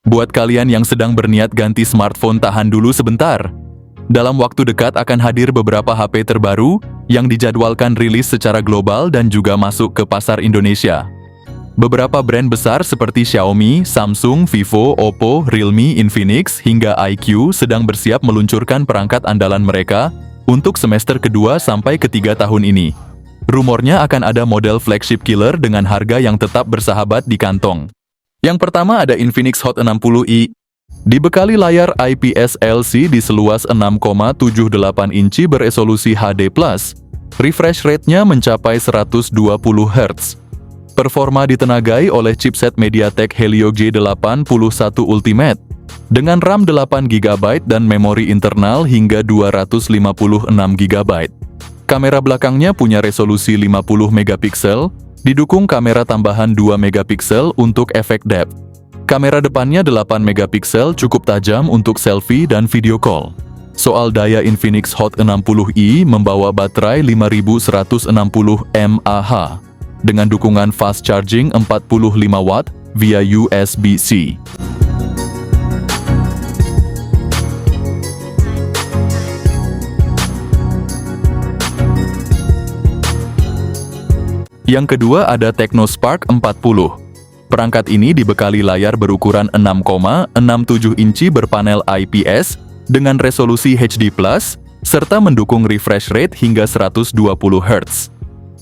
Buat kalian yang sedang berniat ganti smartphone, tahan dulu sebentar. Dalam waktu dekat akan hadir beberapa HP terbaru yang dijadwalkan rilis secara global dan juga masuk ke pasar Indonesia. Beberapa brand besar seperti Xiaomi, Samsung, Vivo, Oppo, Realme, Infinix, hingga iQOO sedang bersiap meluncurkan perangkat andalan mereka untuk semester kedua sampai ketiga tahun ini. Rumornya akan ada model flagship killer dengan harga yang tetap bersahabat di kantong. Yang pertama ada Infinix Hot 60i. Dibekali layar IPS LCD seluas 6,78 inci beresolusi HD+, refresh rate-nya mencapai 120 Hz. Performa ditenagai oleh chipset MediaTek Helio G81 Ultimate dengan RAM 8GB dan memori internal hingga 256GB. Kamera belakangnya punya resolusi 50MP, didukung kamera tambahan 2MP untuk efek depth. Kamera depannya 8MP cukup tajam untuk selfie dan video call. Soal daya, Infinix Hot 60i membawa baterai 5160 mAh dengan dukungan fast charging 45W via USB-C. Yang kedua ada TechnoSpark 40. Perangkat ini dibekali layar berukuran 6,67 inci berpanel IPS dengan resolusi HD+, serta mendukung refresh rate hingga 120 Hz.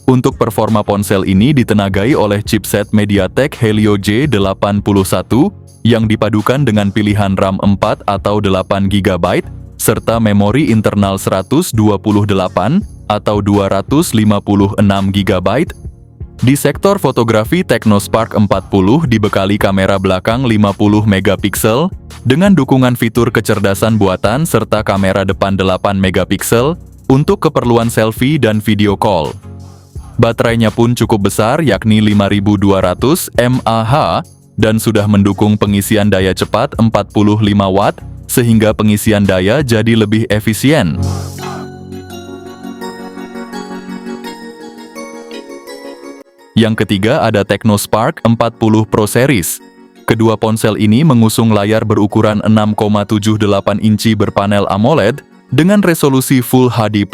Untuk performa ponsel ini ditenagai oleh chipset MediaTek Helio G81 yang dipadukan dengan pilihan RAM 4 atau 8GB, serta memori internal 128 atau 256GB. Di sektor fotografi, TechnoSpark 40 dibekali kamera belakang 50MP dengan dukungan fitur kecerdasan buatan serta kamera depan 8MP untuk keperluan selfie dan video call. Baterainya pun cukup besar, yakni 5200 mAh dan sudah mendukung pengisian daya cepat 45W sehingga pengisian daya jadi lebih efisien. Yang ketiga ada TechnoSpark 40 Pro Series. Kedua ponsel ini mengusung layar berukuran 6,78 inci berpanel AMOLED dengan resolusi Full HD+,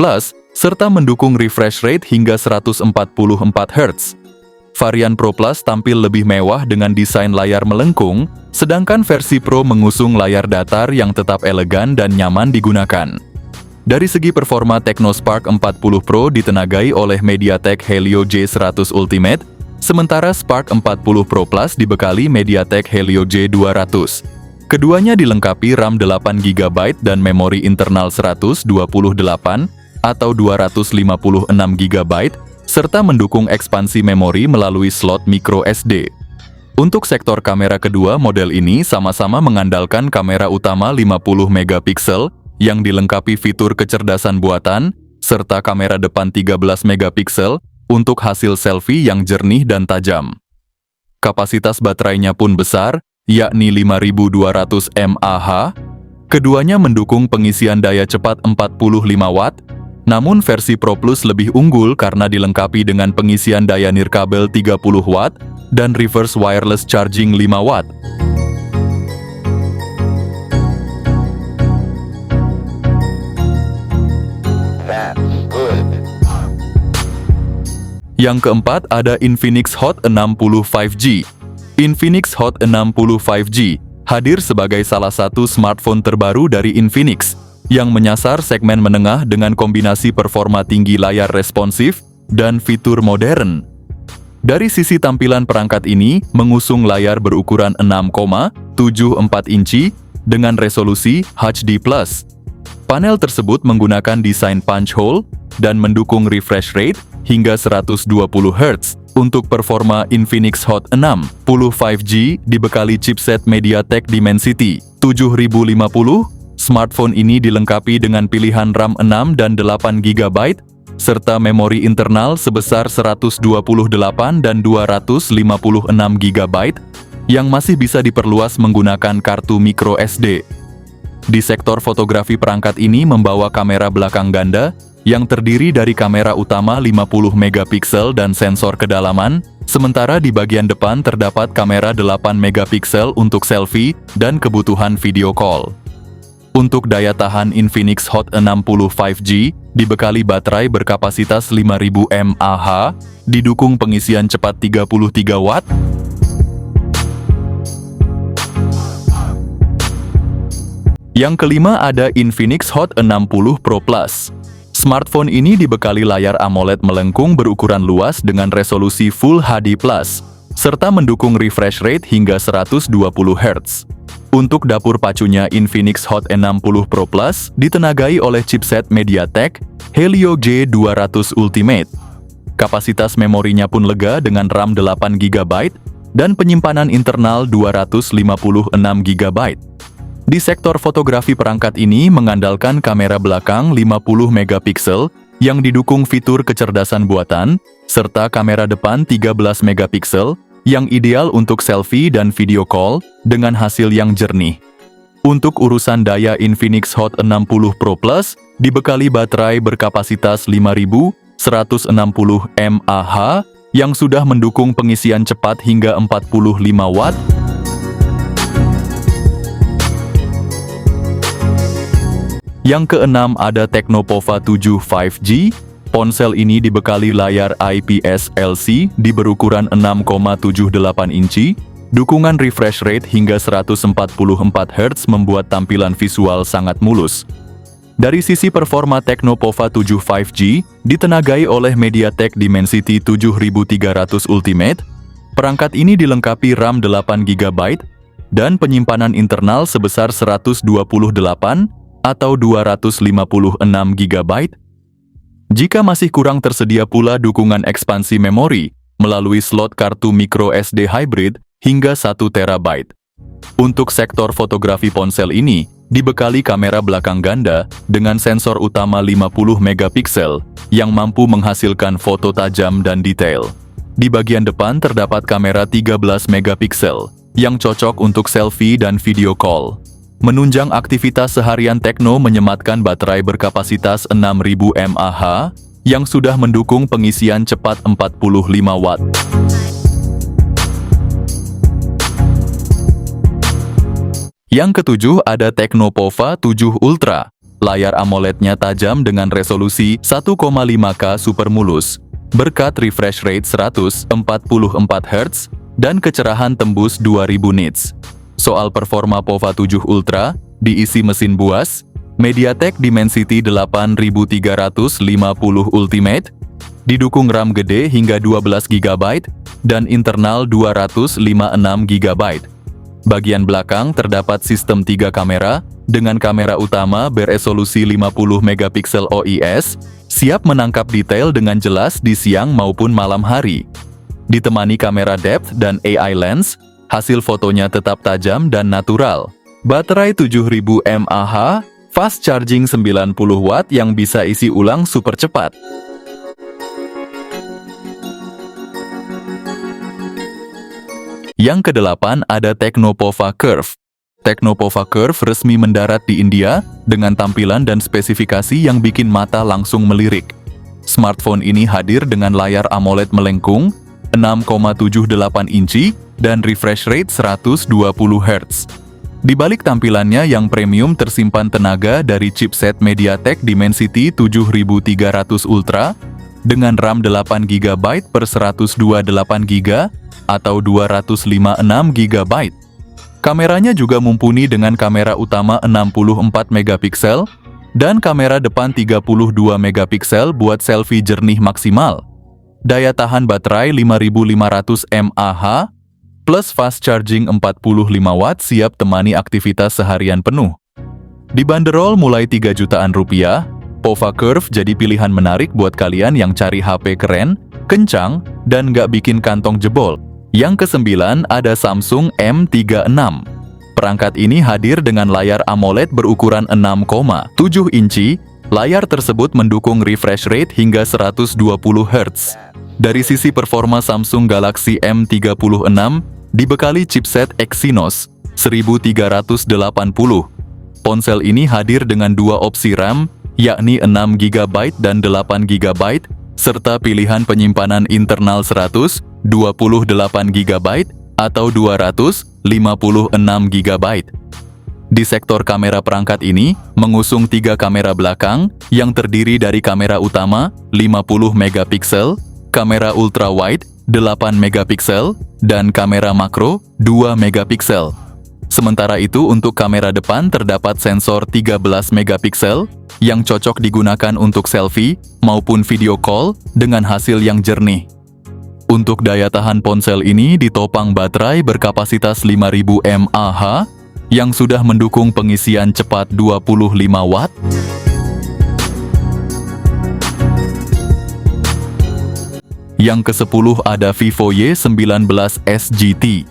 serta mendukung refresh rate hingga 144 Hz. Varian Pro Plus tampil lebih mewah dengan desain layar melengkung, sedangkan versi Pro mengusung layar datar yang tetap elegan dan nyaman digunakan. Dari segi performa, TechnoSpark 40 Pro ditenagai oleh MediaTek Helio G100 Ultimate, sementara Spark 40 Pro Plus dibekali MediaTek Helio G200. Keduanya dilengkapi RAM 8GB dan memori internal 128 atau 256GB, serta mendukung ekspansi memori melalui slot microSD. Untuk sektor kamera, kedua model ini sama-sama mengandalkan kamera utama 50MP yang dilengkapi fitur kecerdasan buatan, serta kamera depan 13MP untuk hasil selfie yang jernih dan tajam. Kapasitas baterainya pun besar, yakni 5200 mAh. Keduanya mendukung pengisian daya cepat 45W, namun versi Pro Plus lebih unggul karena dilengkapi dengan pengisian daya nirkabel 30W dan reverse wireless charging 5W. Yang keempat ada Infinix Hot 60 5G. Infinix Hot 60 5G hadir sebagai salah satu smartphone terbaru dari Infinix yang menyasar segmen menengah dengan kombinasi performa tinggi, layar responsif, dan fitur modern. Dari sisi tampilan, perangkat ini mengusung layar berukuran 6,74 inci dengan resolusi HD+. Panel tersebut menggunakan desain punch hole dan mendukung refresh rate hingga 120 Hz. Untuk performa, Infinix Hot 60 5G dibekali chipset MediaTek Dimensity 7050. Smartphone ini dilengkapi dengan pilihan RAM 6 dan 8GB, serta memori internal sebesar 128 dan 256GB yang masih bisa diperluas menggunakan kartu microSD. Di sektor fotografi, perangkat ini membawa kamera belakang ganda yang terdiri dari kamera utama 50 megapiksel dan sensor kedalaman, sementara di bagian depan terdapat kamera 8 megapiksel untuk selfie dan kebutuhan video call. Untuk daya tahan Infinix Hot 60 5G, dibekali baterai berkapasitas 5000 mAh, didukung pengisian cepat 33 watt. Yang kelima ada Infinix Hot 60 Pro Plus. Smartphone ini dibekali layar AMOLED melengkung berukuran luas dengan resolusi Full HD+, serta mendukung refresh rate hingga 120 Hz. Untuk dapur pacunya Infinix Hot 60 Pro Plus ditenagai oleh chipset MediaTek Helio G200 Ultimate. Kapasitas memorinya pun lega dengan RAM 8 GB dan penyimpanan internal 256 GB. Di sektor fotografi, perangkat ini mengandalkan kamera belakang 50 megapiksel yang didukung fitur kecerdasan buatan, serta kamera depan 13 megapiksel yang ideal untuk selfie dan video call dengan hasil yang jernih. Untuk urusan daya, Infinix Hot 60 Pro Plus dibekali baterai berkapasitas 5160 mAh yang sudah mendukung pengisian cepat hingga 45 watt. Yang keenam ada Tecnopova 7 5G. Ponsel ini dibekali layar IPS LC di berukuran 6,78 inci, dukungan refresh rate hingga 144 Hz membuat tampilan visual sangat mulus. Dari sisi performa, Tecnopova 7 5G ditenagai oleh MediaTek Dimensity 7300 Ultimate. Perangkat ini dilengkapi RAM 8 GB dan penyimpanan internal sebesar 128 atau 256 GB. Jika masih kurang, tersedia pula dukungan ekspansi memori melalui slot kartu micro SD hybrid hingga 1 TB. Untuk sektor fotografi, ponsel ini dibekali kamera belakang ganda dengan sensor utama 50 megapiksel yang mampu menghasilkan foto tajam dan detail. Di bagian depan terdapat kamera 13 megapiksel yang cocok untuk selfie dan video call. Menunjang aktivitas seharian, Tecno menyematkan baterai berkapasitas 6000 mAh yang sudah mendukung pengisian cepat 45 watt. Yang ketujuh ada Tecnopova 7 Ultra. Layar AMOLED-nya tajam dengan resolusi 1,5K super mulus, berkat refresh rate 144 Hz dan kecerahan tembus 2000 nits. Soal performa Pova 7 Ultra, diisi mesin buas MediaTek Dimensity 8350 Ultimate, didukung RAM gede hingga 12 GB dan internal 256 GB. Bagian belakang terdapat sistem 3 kamera dengan kamera utama beresolusi 50 megapiksel OIS, siap menangkap detail dengan jelas di siang maupun malam hari. Ditemani kamera depth dan AI lens, hasil fotonya tetap tajam dan natural. Baterai 7000 mAh, fast charging 90 watt yang bisa isi ulang super cepat. Yang kedelapan ada Tecnopova Curve. Tecnopova Curve resmi mendarat di India dengan tampilan dan spesifikasi yang bikin mata langsung melirik. Smartphone ini hadir dengan layar AMOLED melengkung 6,78 inci dan refresh rate 120 Hz. Di balik tampilannya yang premium tersimpan tenaga dari chipset MediaTek Dimensity 7300 Ultra dengan RAM 8 GB per 128 GB atau 256 GB. Kameranya juga mumpuni dengan kamera utama 64 megapiksel dan kamera depan 32 megapiksel buat selfie jernih maksimal. Daya tahan baterai 5500 mAh plus fast charging 45 watt siap temani aktivitas seharian penuh. Dibanderol mulai 3 jutaan rupiah, Pova Curve jadi pilihan menarik buat kalian yang cari HP keren, kencang, dan nggak bikin kantong jebol. Yang kesembilan ada Samsung M36. Perangkat ini hadir dengan layar AMOLED berukuran 6,7 inci. Layar tersebut mendukung refresh rate hingga 120 Hz. Dari sisi performa, Samsung Galaxy M36 dibekali chipset Exynos 1380. Ponsel ini hadir dengan 2 opsi RAM, yakni 6 GB dan 8 GB, serta pilihan penyimpanan internal 128 GB atau 256 GB. Di sektor kamera perangkat ini, mengusung 3 kamera belakang yang terdiri dari kamera utama 50 megapiksel, kamera ultrawide 8 megapiksel, dan kamera makro 2 megapiksel. Sementara itu untuk kamera depan terdapat sensor 13 megapiksel yang cocok digunakan untuk selfie maupun video call dengan hasil yang jernih. Untuk daya tahan ponsel ini ditopang baterai berkapasitas 5000 mAh yang sudah mendukung pengisian cepat 25 Watt. Yang ke-10 ada Vivo Y19 SGT.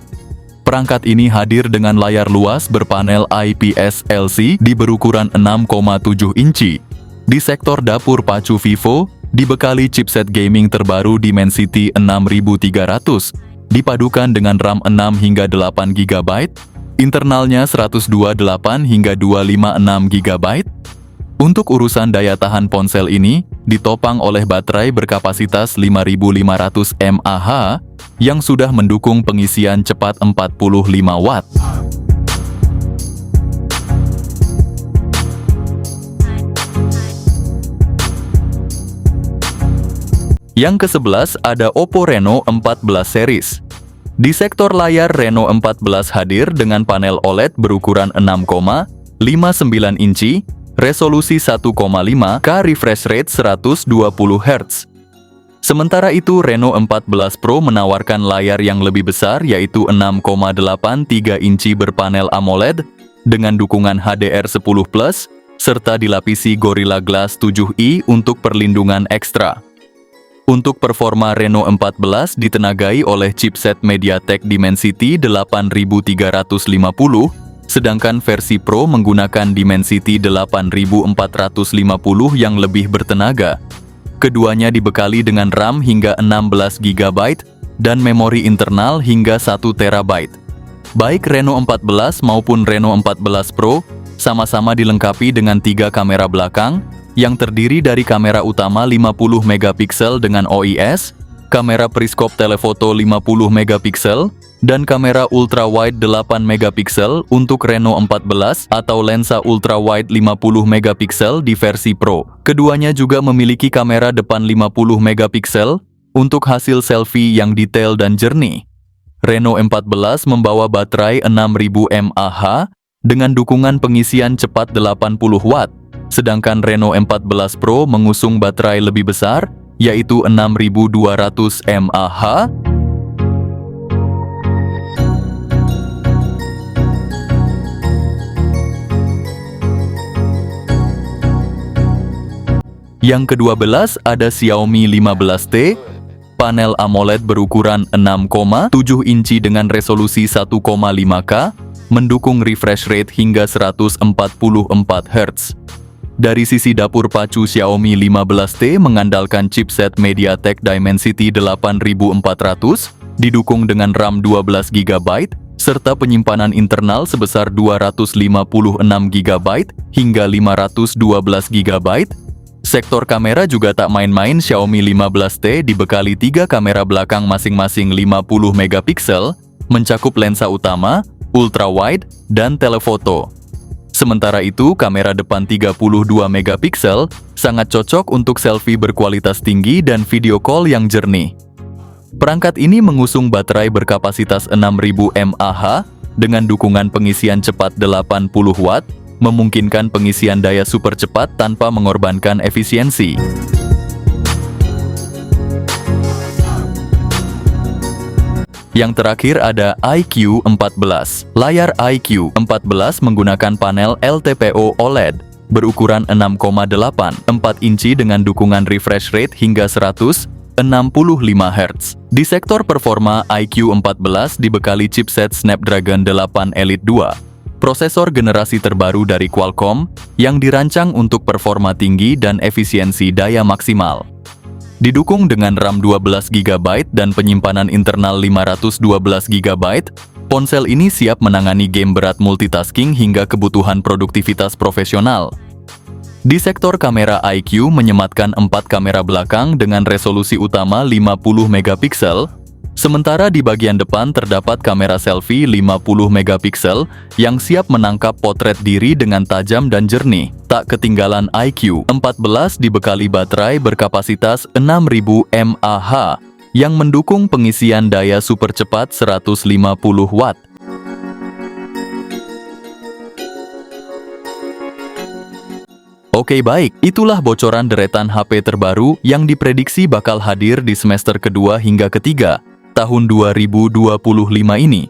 Perangkat ini hadir dengan layar luas berpanel IPS LC di berukuran 6,7 inci. Di sektor dapur pacu Vivo, dibekali chipset gaming terbaru Dimensity 6300, dipadukan dengan RAM 6 hingga 8 GB, internalnya 128 hingga 256 GB. Untuk urusan daya tahan ponsel ini, ditopang oleh baterai berkapasitas 5500 mAh yang sudah mendukung pengisian cepat 45 Watt. Yang ke-11 ada Oppo Reno 14 series. Di sektor layar, Reno 14 hadir dengan panel OLED berukuran 6,59 inci, resolusi 1,5K, refresh rate 120 Hz. Sementara itu, Reno 14 Pro menawarkan layar yang lebih besar yaitu 6,83 inci berpanel AMOLED dengan dukungan HDR10+, serta dilapisi Gorilla Glass 7i untuk perlindungan ekstra. Untuk performa, Reno 14 ditenagai oleh chipset MediaTek Dimensity 8350, sedangkan versi Pro menggunakan Dimensity 8450 yang lebih bertenaga. Keduanya dibekali dengan RAM hingga 16 GB dan memori internal hingga 1 TB. Baik Reno 14 maupun Reno 14 Pro sama-sama dilengkapi dengan 3 kamera belakang yang terdiri dari kamera utama 50 megapiksel dengan OIS, kamera periskop telefoto 50 megapiksel, dan kamera ultrawide 8 megapiksel untuk Reno 14 atau lensa ultrawide 50 megapiksel di versi Pro. Keduanya juga memiliki kamera depan 50 megapiksel untuk hasil selfie yang detail dan jernih. Reno 14 membawa baterai 6000 mAh dengan dukungan pengisian cepat 80 Watt, sedangkan Reno 14 Pro mengusung baterai lebih besar yaitu 6200 mAh. Yang ke-12 ada Xiaomi 15T, panel AMOLED berukuran 6,7 inci dengan resolusi 1,5K, mendukung refresh rate hingga 144 Hz. Dari sisi dapur pacu, Xiaomi 15T mengandalkan chipset MediaTek Dimensity 8400, didukung dengan RAM 12 GB, serta penyimpanan internal sebesar 256 GB hingga 512 GB. Sektor kamera juga tak main-main, Xiaomi 15T dibekali 3 kamera belakang masing-masing 50 megapiksel, mencakup lensa utama, ultrawide, dan telefoto. Sementara itu, kamera depan 32 megapiksel sangat cocok untuk selfie berkualitas tinggi dan video call yang jernih. Perangkat ini mengusung baterai berkapasitas 6000 mAh dengan dukungan pengisian cepat 80 Watt, memungkinkan pengisian daya super cepat tanpa mengorbankan efisiensi. Yang terakhir ada iQOO 14. Layar iQOO 14 menggunakan panel LTPO OLED berukuran 6,84 inci dengan dukungan refresh rate hingga 165 Hz. Di sektor performa, iQOO 14 dibekali chipset Snapdragon 8 Elite 2. Prosesor generasi terbaru dari Qualcomm yang dirancang untuk performa tinggi dan efisiensi daya maksimal. Didukung dengan RAM 12 GB dan penyimpanan internal 512 GB, ponsel ini siap menangani game berat multitasking hingga kebutuhan produktivitas profesional. Di sektor kamera, iQOO menyematkan 4 kamera belakang dengan resolusi utama 50 megapiksel, sementara di bagian depan terdapat kamera selfie 50 megapiksel yang siap menangkap potret diri dengan tajam dan jernih. Tak ketinggalan, iQOO 14 dibekali baterai berkapasitas 6000 mAh yang mendukung pengisian daya super cepat 150 watt. Oke baik, itulah bocoran deretan HP terbaru yang diprediksi bakal hadir di semester kedua hingga ketiga tahun 2025 ini.